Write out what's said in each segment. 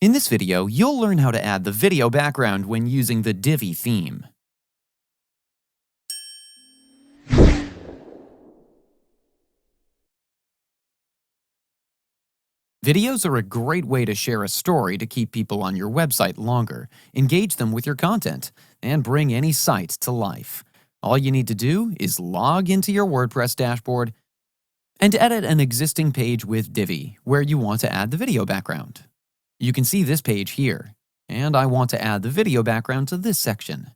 In this video, you'll learn how to add the video background when using the Divi theme. Videos are a great way to share a story to keep people on your website longer, engage them with your content, and bring any site to life. All you need to do is log into your WordPress dashboard and edit an existing page with Divi where you want to add the video background. You can see this page here, and I want to add the video background to this section.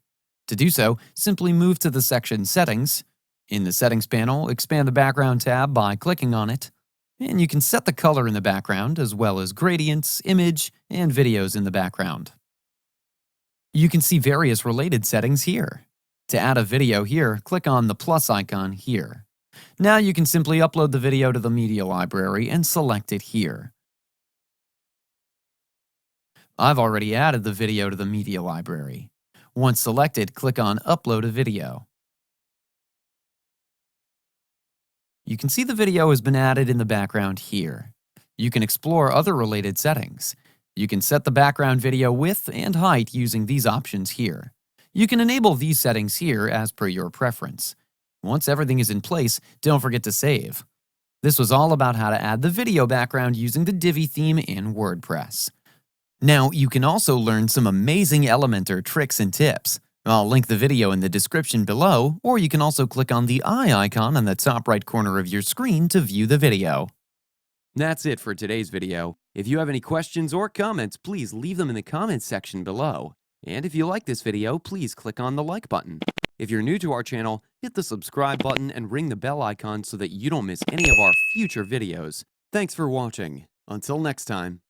To do so, simply move to the section Settings. In the Settings panel, expand the Background tab by clicking on it, and you can set the color in the background as well as gradients, image, and videos in the background. You can see various related settings here. To add a video here, click on the plus icon here. Now you can simply upload the video to the media library and select it here. I've already added the video to the media library. Once selected, click on Upload a Video. You can see the video has been added in the background here. You can explore other related settings. You can set the background video width and height using these options here. You can enable these settings here as per your preference. Once everything is in place, don't forget to save. This was all about how to add the video background using the Divi theme in WordPress. Now, you can also learn some amazing Elementor tricks and tips. I'll link the video in the description below, or you can also click on the eye icon on the top right corner of your screen to view the video. That's it for today's video. If you have any questions or comments, please leave them in the comments section below. And if you like this video, please click on the like button. If you're new to our channel, hit the subscribe button and ring the bell icon so that you don't miss any of our future videos. Thanks for watching. Until next time.